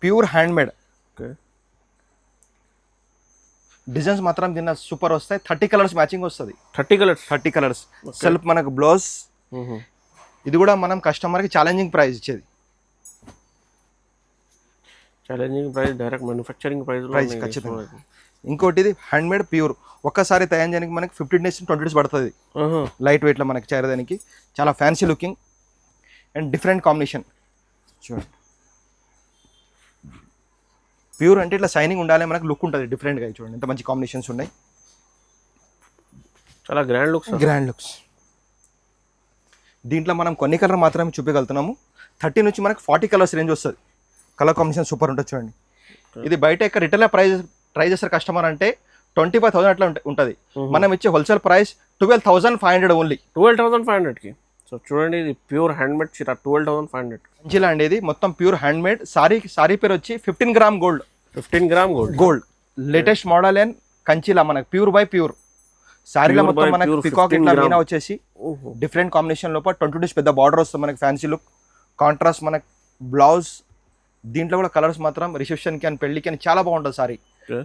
pure handmade designs మాత్రం దీని సూపర్ వస్తాయి. 30 కలర్స్ మ్యాచింగ్ వస్తుంది. 30 కలర్స్ సెల్ఫ్ మనకు బ్లౌజ్. ఇది కూడా మనం కస్టమర్కి ఛాలెంజింగ్ ప్రైస్ ఇచ్చేది. Challenging price, direct manufacturing price ఖచ్చితంగా. ఇంకోటి ఇది హ్యాండ్మేడ్ ప్యూర్. ఒక్కసారి తయారు చేయడానికి మనకి 15 days to 20 days పడుతుంది. లైట్ వెయిట్లో మనకి చేరడానికి చాలా fancy looking and different combination. చూడండి, ప్యూర్ అంటే ఇట్లా షైనింగ్ ఉండాలి, మనకు లుక్ ఉంటుంది డిఫరెంట్గా. చూడండి ఎంత మంచి కాంబినేషన్స్ ఉన్నాయి, చాలా గ్రాండ్ లుక్స్. దీంట్లో మనం కొన్ని కలర్ మాత్రమే చూపించగలుగుతున్నాము. 30 నుంచి మనకు 40 కలర్స్ రేంజ్ వస్తుంది. కలర్ కాంబినేషన్ సూపర్ ఉంటుంది. చూడండి, ఇది బయట ఇక్కడ రిటైల్ ప్రైస్ ట్రై చేస్తారు కస్టమర్ అంటే 25,000 అట్లా ఉంటుంది. మనం ఇచ్చే హోల్సేల్ ప్రైస్ 12,500 ఓన్లీ. 12,500కి. సో చూడండి, ఇది ప్యూర్ హ్యాండ్మేడ్ చీర 12,500. మంచిలా అండి, ఇది మొత్తం ప్యూర్ హ్యాండ్మేడ్. సారీ పేరు వచ్చి 15 gram gold. 15 gram gold latest model and కంచిలా మనకు ప్యూర్ బై ప్యూర్. సారీలో మొత్తం మనకు పికాక్ ఇట్లా మీనా వచ్చేసి డిఫరెంట్ కాంబినేషన్ లోపల 20 days పెద్ద బార్డర్ వస్తుంది మనకి, ఫ్యాన్సీ లుక్. కాంట్రాస్ట్ మనకు బ్లౌజ్. దీంట్లో కూడా కలర్స్ మాత్రం రిసెప్షన్కి అని పెళ్లికి అని చాలా బాగుంటుంది సారీ.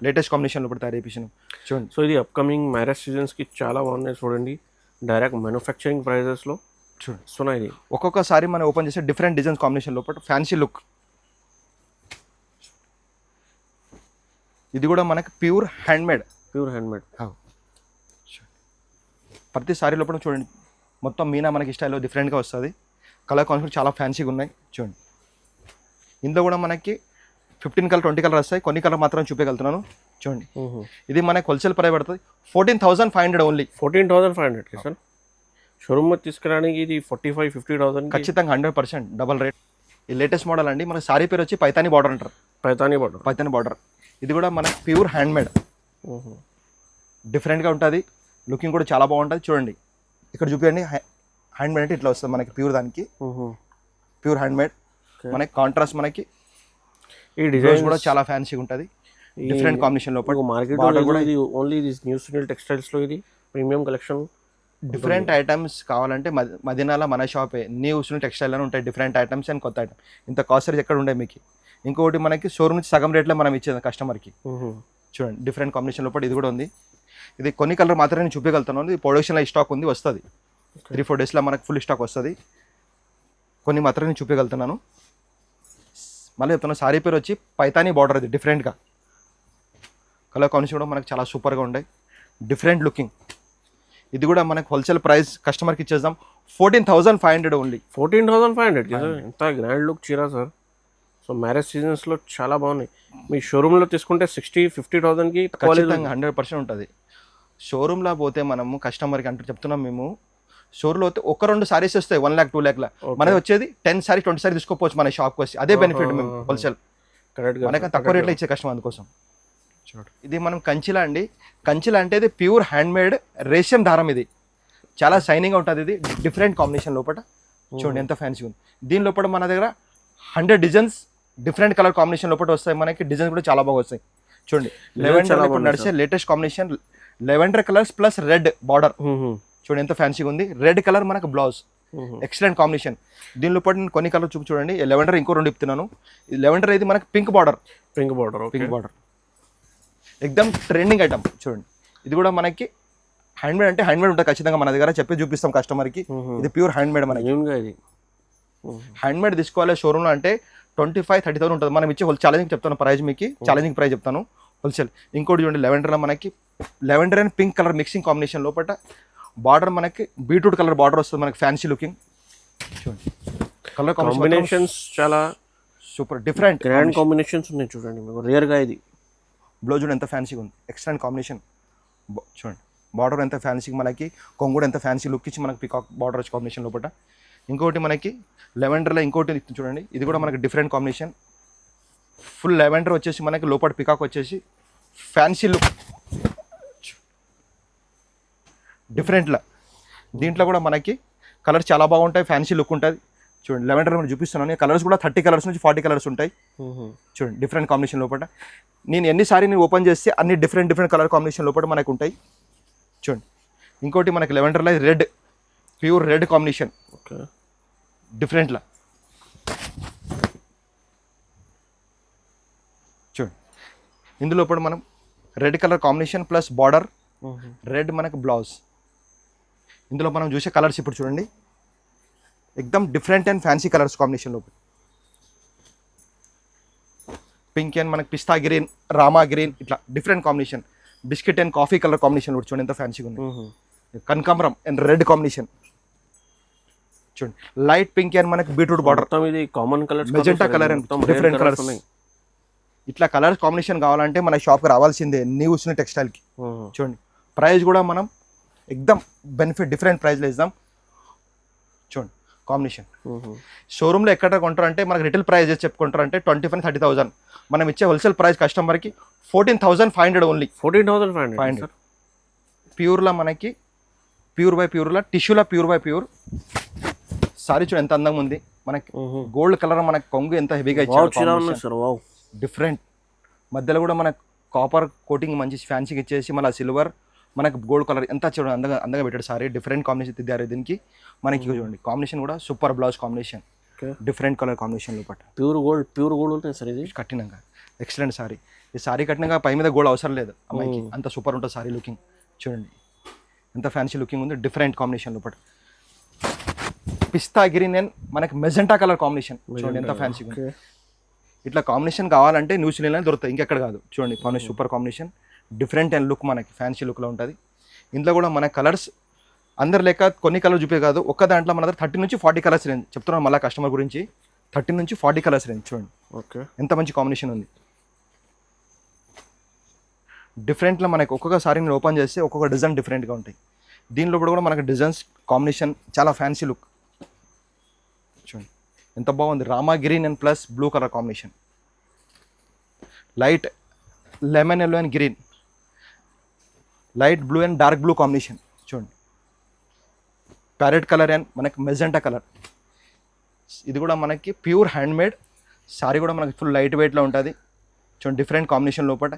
లేటెస్ట్ కాంబినేషన్ లోపల తయారు చేపించాను. చూడండి, సో ఇది అప్కమింగ్ మ్యారేజ్ సీజన్స్కి చాలా బాగున్నాయి. చూడండి, డైరెక్ట్ మ్యానుఫ్యాక్చరింగ్ ప్రైజెస్లో చూడండి. ఇది ఒక్కొక్కసారి మనం ఓపెన్ చేసే డిఫరెంట్ డిజైన్స్ కాంబినేషన్ లోపల ఫ్యాన్సీ లుక్. ఇది కూడా మనకి ప్యూర్ హ్యాండ్మేడ్. ప్రతి సారీ లోపల చూడండి మొత్తం మీనా మనకి స్టైల్లో డిఫరెంట్గా వస్తుంది. కలర్ కాన్సెప్ట్ చాలా ఫ్యాన్సీగా ఉన్నాయి. చూడండి, ఇందులో కూడా మనకి 15 కలర్ 20 కలర్ వస్తాయి. కొన్ని కలర్ మాత్రం చూపించగలుగుతున్నాను. చూడండి, ఇది మనకి హోల్సేల్ ప్రైస్ పడుతుంది 14,500 ఓన్లీ. 14,500 సార్. షోరూమ్ తీసుకురావడానికి ఇది 45,000-50,000 ఖచ్చితంగా 100% డబల్ రేట్. ఈ లేటెస్ట్ మోడల్ అండి, మన సారీ పేరు వచ్చి పైతానీ బార్డర్ అంటారు. పైతానీ బార్డర్. ఇది కూడా మనకి ప్యూర్ హ్యాండ్మేడ్. డిఫరెంట్గా ఉంటుంది, లుకింగ్ కూడా చాలా బాగుంటుంది. చూడండి, ఇక్కడ చూపించండి. హ్యాండ్మేడ్ అంటే ఇట్లా వస్తుంది మనకి ప్యూర్. దానికి ప్యూర్ హ్యాండ్మేడ్ మనకి కాంట్రాస్ట్. మనకి ఈ డిజైన్ కూడా చాలా ఫ్యాన్సీగా ఉంటుంది, డిఫరెంట్ కాంబినేషన్ లోపల. మార్కెట్ కూడా ఇది ఓన్లీ దిస్ న్యూ సునీల్ టెక్స్టైల్స్లో ఇది ప్రీమియం కలెక్షన్. డిఫరెంట్ ఐటమ్స్ కావాలంటే మదీనాలో మన షాపే న్యూ సునీల్ టెక్స్టైల్ అని ఉంటాయి. డిఫరెంట్ ఐటమ్స్ అండ్ కొత్త ఐటమ్. ఇంత కాస్ట్ ఎక్కడ ఉండే మీకు. ఇంకొకటి మనకి షోరూమ్ నుంచి సగం రేట్లో మనం ఇచ్చేది కస్టమర్కి. చూడండి, డిఫరెంట్ కాంబినేషన్ లోపల ఇది కూడా ఉంది. ఇది కొన్ని కలర్ మాత్రమే నేను చూపించగలుగుతున్నాను. ఇది ప్రొడక్షన్లో స్టాక్ ఉంది, వస్తుంది 3-4 daysలో మనకు ఫుల్ స్టాక్ వస్తుంది. కొన్ని మాత్రమే నేను చూపించగలుగుతున్నాను. మళ్ళీ చెప్తున్నా, సారీ పేరు వచ్చి పైతానీ బార్డర్. ఇది డిఫరెంట్గా కలర్ కాంబినేషన్ కూడా మనకు చాలా సూపర్గా ఉన్నాయి, డిఫరెంట్ లుకింగ్. ఇది కూడా మనకు హోల్సేల్ ప్రైస్ కస్టమర్కి ఇచ్చేద్దాం 14,500 ఓన్లీ. 14,500 ఎంత గ్రాండ్ లుక్ చీర సార్. సో మ్యారేజ్ సీజన్స్లో చాలా బాగున్నాయి. మీ షోరూంలో తీసుకుంటే 60,000-50,000కి ఖచ్చితంగా 100% ఉంటుంది. షోరూంలో పోతే మనము కస్టమర్కి అంటే చెప్తున్నాం, మేము షోరూంలో పోతే 1-2 సారీస్ వస్తాయి 1 lakh 2 lakh. మనది వచ్చేది 10 sarees 20 sarees తీసుకోవచ్చు మన షాప్కి వచ్చి. అదే బెనిఫిట్ మేము హోల్సేల్ మనకి తక్కువ రేట్లో ఇచ్చే కస్టమర్ అందుకోసం. ఇది మనం కంచిలా అండి. కంచిలా అంటే ఇది ప్యూర్ హ్యాండ్మేడ్ రేషం దారం. ఇది చాలా షైనింగ్ ఉంటుంది. ఇది డిఫరెంట్ కాంబినేషన్ లోపల. చూడండి ఎంత ఫ్యాన్సీ ఉంది. దీని లోపల మన దగ్గర 100 డిజైన్స్ డిఫరెంట్ కలర్ కాంబినేషన్ లోపల వస్తాయి. మనకి డిజైన్స్ కూడా చాలా బాగా వస్తాయి. చూడండి, లెవెండర్ నడిచే latest combination. Lavender colours plus red border. చూడండి ఎంత ఫ్యాన్సీగా ఉంది. రెడ్ కలర్ మనకు బ్లౌజ్, ఎక్సలెంట్ కాంబినేషన్. దీనిలో పాటు నేను కొన్ని కలర్ చూడండి. లెవెండర్ ఇంకో 2 ఇస్తున్నాను. లెవెండర్ అయితే మనకి పింక్ బార్డర్. ఎక్దమ్ ట్రెండింగ్ ఐటమ్. చూడండి, ఇది కూడా మనకి హ్యాండ్మేడ్ అంటే హ్యాండ్మేడ్ ఉంటుంది ఖచ్చితంగా. మన దగ్గర చెప్పి చూపిస్తాం కస్టమర్కి. ఇది ప్యూర్ హ్యాండ్మేడ్. మనకి హ్యాండ్మేడ్ తీసుకోవాలి షోరూమ్లో అంటే 25,000-30,000 ఉంటుంది. మనం ఇచ్చే ఛాలెంజింగ్ చెప్తాను ప్రైస్, మీకు ఛాలెంజింగ్ ప్రైస్ చెప్తాను హోల్సేల్. ఇంకోటి చూడండి, లెవెండర్లో మనకి lavender and pink colour mixing combination లోపల బార్డర్ మనకి బీట్రూట్ కలర్ బార్డర్ వస్తుంది. మనకి ఫ్యాన్సీ లుకింగ్. చూడండి, కలర్ కాంబినేషన్స్ చాలా సూపర్ డిఫరెంట్ గ్రాండ్ కాంబినేషన్స్ ఉన్నాయి. చూడండి, మీకు రేర్గా ఇది బ్లౌజ్ చూడండి ఎంత ఫ్యాన్సీగా ఉంది, ఎక్సలెంట్ కాంబినేషన్. చూడండి, బార్డర్ ఎంత ఫ్యాన్సీగా, మనకి కొంగు కూడా ఎంత ఫ్యాన్సీ లుక్ ఇచ్చి మనకి పికాక్ బార్డర్ వచ్చి కాంబినేషన్ లోపల. ఇంకోటి మనకి లెవెండర్లో ఇంకోటి చూడండి, ఇది కూడా మనకి డిఫరెంట్ కాంబినేషన్. ఫుల్ లెవెండర్ వచ్చేసి మనకి లోపల పికాక్ వచ్చేసి ఫ్యాన్సీ లుక్ డిఫరెంట్లా. దీంట్లో కూడా మనకి కలర్ చాలా బాగుంటాయి, ఫ్యాన్సీ లుక్ ఉంటుంది. చూడండి లెవెండర్ మనం చూపిస్తున్నాను. కలర్స్ కూడా 30 కలర్స్ నుంచి 40 కలర్స్ ఉంటాయి. చూడండి డిఫరెంట్ కాంబినేషన్ లోపల. నేను ఎన్నిసారి నేను ఓపెన్ చేస్తే అన్ని డిఫరెంట్ కలర్ కాంబినేషన్ లోపల మనకు ఉంటాయి. చూడండి ఇంకోటి మనకి లెవెండర్లో red, pure red combination. Okay, డిఫరెంట్లా చూడండి. ఇందులో కూడా మనం red colour combination plus border, red మనకు బ్లౌజ్. ఇందులో మనం చూసే కలర్స్ ఇప్పుడు చూడండి, ఎక్దమ్ different and fancy colours combination లోపల. పింక్ అండ్ మనకి పిస్తా గ్రీన్, రామా గ్రీన్, ఇట్లా different combination. Biscuit and coffee colour combination కూడా చూడండి ఎంత ఫ్యాన్సీగా ఉంది. కనకాంబరం అండ్ రెడ్ కాంబినేషన్ చూడండి. లైట్ పింక్ అండ్ మనకి బీట్రూట్ బార్డర్, ఇది common colour, magenta colour and different colours. ఇట్లా కలర్స్ కాంబినేషన్ కావాలంటే మన షాప్కి రావాల్సిందే, న్యూస్ టెక్స్టైల్కి. చూడండి ప్రైస్ కూడా మనం ఎక్దమ్ బెనిఫిట్ డిఫరెంట్ ప్రైస్లో ఇద్దాం. చూడండి కాంబినేషన్. షోరూమ్లో ఎక్కడ కొంటారంటే మనకి రిటైల్ ప్రైస్ చెప్పుకుంటారంటే 25,000-30,000. మనం ఇచ్చే హోల్సేల్ ప్రైస్ కస్టమర్కి 14,500 ఓన్లీ. 14,500 ప్యూర్లో మనకి ప్యూర్ బై ప్యూర్లో టిష్యూలో ప్యూర్ బై ప్యూర్ సారీ చూడండి ఎంత అందంగా ఉంది. మనకి గోల్డ్ కలర్ మనకి కొంగు ఎంత హెవీగా ఇచ్చారు, డిఫరెంట్. మధ్యలో కూడా మనకు కాపర్ కోటింగ్ మంచి ఫ్యాన్సీగా ఇచ్చేసి మళ్ళీ సిల్వర్ మనకు గోల్డ్ కలర్ ఎంత చూడండి అందంగా పెట్టాడు సారీ. డిఫరెంట్ కాంబినేషన్ తిద్దారు దీనికి. మనకి చూడండి కాంబినేషన్ కూడా super blouse combination, different colour combination లోపల. ప్యూర్ గోల్డ్ ఉంటుంది సార్ ఇది. కట్టినాక ఎక్సలెంట్ సారీ. ఈ సారీ కట్టినాక పై మీద గోల్డ్ అవసరం లేదు అమ్మాయికి, అంత సూపర్ ఉంటుంది సారీ లుకింగ్. చూడండి ఎంత ఫ్యాన్సీ లుకింగ్ ఉంది, డిఫరెంట్ కాంబినేషన్ లోపల. పిస్తా గ్రీన్ అండ్ మనకి మెజెంటా కలర్ కాంబినేషన్ చూడండి ఎంత ఫ్యాన్సీగా ఉంది. ఇట్లా కాంబినేషన్ కావాలంటే న్యూజిలాండ్లో దొరుకుతాయి, ఇంకెక్కడ కాదు. చూడండి combination super combination, different and look మనకి ఫ్యాన్సీ లుక్లో ఉంటుంది. ఇందులో కూడా మన కలర్స్ అందరు లేక కొన్ని కలర్ చూపే కాదు, ఒక్క దాంట్లో మన దగ్గర 30 నుంచి 40 కలర్స్ రేంజ్ చెప్తున్నాను మళ్ళీ కస్టమర్ గురించి. 30 నుంచి 40 కలర్స్ రేంజ్ చూడండి. ఓకే, ఎంత మంచి కాంబినేషన్ ఉంది. డిఫరెంట్లో మనకి ఒక్కొక్కసారి నేను ఓపెన్ చేస్తే ఒక్కొక్క డిజైన్ డిఫరెంట్గా ఉంటాయి. దీనిలో కూడా మనకి డిజైన్స్ కాంబినేషన్ చాలా ఫ్యాన్సీ లుక్. చూడండి ఎంత బాగుంది. Rama green and plus blue colour combination, light lemon yellow and green, light blue and dark blue combination. చూడండి ప్యారెట్ కలర్ అండ్ మనకి మెజెంటా కలర్. ఇది కూడా మనకి ప్యూర్ హ్యాండ్మేడ్ సారీ, కూడా మనకి ఫుల్ లైట్ వెయిట్లో ఉంటుంది. చూడండి డిఫరెంట్ కాంబినేషన్ లోపల.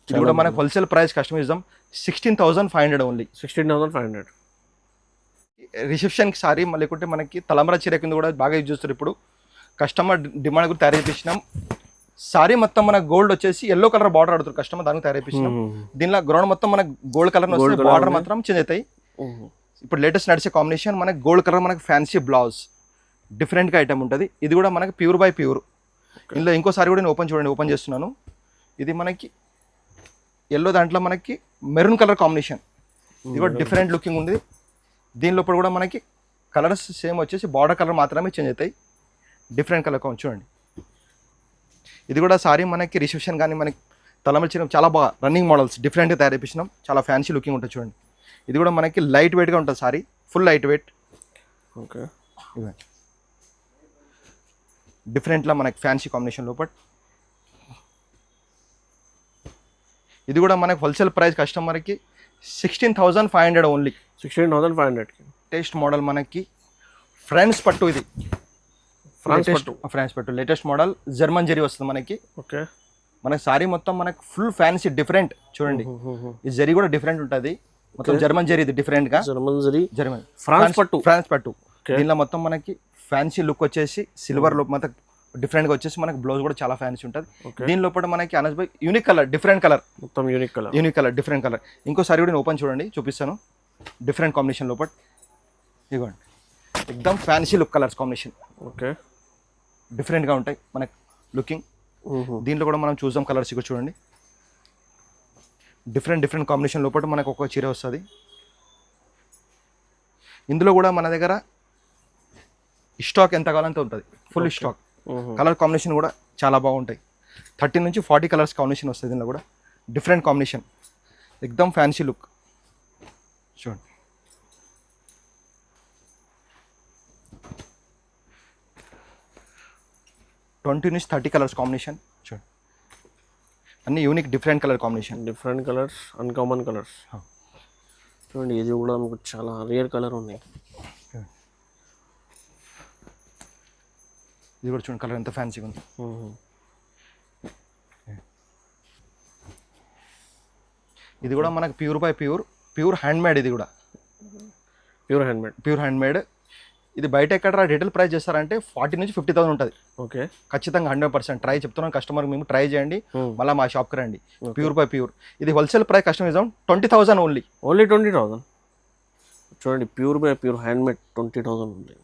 ఇది కూడా మనకి హోల్సేల్ ప్రైస్ కస్టమర్ ఇద్దాం 16,500 ఓన్లీ. 16,500. రిసెప్షన్కి సారీ మళ్ళీ లేకుంటే మనకి తలంబ్రా చీర కింద కూడా బాగా యూజ్ చేస్తారు. ఇప్పుడు కస్టమర్ డిమాండ్ కూడా తయారు చేపించినాం. సారీ మొత్తం మన గోల్డ్ వచ్చేసి ఎల్లో కలర్ బార్డర్ ఆడుతారు కస్టమర్, దానికి తయారు చేపించినాం. దీనిలో గ్రౌండ్ మొత్తం మనకి గోల్డ్ కలర్ వస్తుంది, బార్డర్ మాత్రం చేంజ్ అవుతాయి. ఇప్పుడు లేటెస్ట్ నడిచే కాంబినేషన్ మనకి గోల్డ్ కలర్, మనకి ఫ్యాన్సీ బ్లౌజ్, డిఫరెంట్గా ఐటమ్ ఉంటుంది. ఇది కూడా మనకి ప్యూర్ బై ప్యూర్. ఇందులో ఇంకోసారి కూడా నేను ఓపెన్ చేస్తున్నాను. ఇది మనకి ఎల్లో దాంట్లో మనకి మెరూన్ కలర్ కాంబినేషన్. ఇది కూడా డిఫరెంట్ లుకింగ్ ఉంది. దీని లోపల కూడా మనకి కలర్స్ సేమ్ వచ్చేసి బార్డర్ కలర్ మాత్రమే చేంజ్ అవుతాయి, డిఫరెంట్ కలర్ చూడండి. ఇది కూడా సారీ మనకి రిసెప్షన్ కానీ మనకి తలమల చీర చాలా బాగా రన్నింగ్ మోడల్స్ డిఫరెంట్గా తయారు చేపించినాం, చాలా ఫ్యాన్సీ లుకింగ్ ఉంటుంది చూడండి. ఇది కూడా మనకి లైట్ వెయిట్గా ఉంటుంది sari, full light weight. Okay, డిఫరెంట్లో మనకి ఫ్యాన్సీ కాంబినేషన్ లోపల. ఇది కూడా మనకి హోల్సేల్ ప్రైస్ కస్టమర్కి 16,500 ఓన్లీ. 16,500కి. టేస్ట్ మోడల్ మనకి ఫ్రాన్స్ పట్టు. ఇది ఫ్రాన్స్ పట్టు లేటెస్ట్ మోడల్, జర్మన్ జరీ వస్తుంది మనకి. ఓకే, మనకి సారీ మొత్తం మనకి ఫుల్ ఫ్యాన్సీ డిఫరెంట్ చూడండి. ఈ జరీ కూడా డిఫరెంట్ ఉంటుంది, మొత్తం జర్మన్ జరీ. ఇది డిఫరెంట్గా జర్మన్ ఫ్రాన్స్ పట్టు. దీనిలో మొత్తం మనకి ఫ్యాన్సీ లుక్ వచ్చేసి సిల్వర్ లుక్ మొత్తం డిఫరెంట్గా వచ్చేసి మనకి బ్లౌజ్ కూడా చాలా ఫ్యాన్సీ ఉంటుంది. దీని లోపల మనకి Anas by unique colour, different colour, మొత్తం యూనిక్ కలర్, డిఫరెంట్ కలర్. ఇంకోసారి కూడా నేను ఓపెన్ చూడండి, చూపిస్తాను. డిఫరెంట్ కాంబినేషన్ లోపల ఇదిగోండి, ఎక్దమ్ fancy look colours combination. Okay, డిఫరెంట్గా ఉంటాయి మనకి లుకింగ్. దీంట్లో కూడా మనం చూద్దాం కలర్స్ ఇక్కడ చూడండి. డిఫరెంట్ కాంబినేషన్ లోపల మనకు ఒక్కొక్క చీర వస్తుంది. ఇందులో కూడా మన దగ్గర స్టాక్ ఎంత కావాలంటే ఉంటుంది, ఫుల్ స్టాక్. కలర్ కాంబినేషన్ కూడా చాలా బాగుంటాయి. 30 నుంచి 40 కలర్స్ కాంబినేషన్ వస్తుంది. దీనిలో కూడా డిఫరెంట్ కాంబినేషన్, ఎక్దమ్ ఫ్యాన్సీ లుక్ చూడండి. ట్వంటీ నుంచి 30 కలర్స్ కాంబినేషన్ చూడండి. అన్ని unique different colour combination, different colours, uncommon colours చూడండి. ఇది కూడా మీకు చాలా రేర్ కలర్ ఉన్నాయి. ఇది కూడా చూడండి కలర్ ఎంత ఫ్యాన్సీగా ఉంది. ఇది కూడా మనకి ప్యూర్ బై ప్యూర్ హ్యాండ్మేడ్. ఇది కూడా ప్యూర్ హ్యాండ్మేడ్. ఇది బయట ఎక్కడ రిటైల్ ప్రైస్ చేస్తారంటే 40 నుంచి 50,000 ఉంటుంది. ఓకే, ఖచ్చితంగా 100% ట్రై చెప్తున్నాను కస్టమర్, మేము ట్రై చేయండి, మళ్ళీ మా షాప్కి రండి. Pure by pure. ఇది హోల్సేల్ ప్రైస్ కస్టమర్ 20,000 ఓన్లీ 20,000. చూడండి, ప్యూర్ బై ప్యూర్ హ్యాండ్మేడ్ 20,000 ఉంది.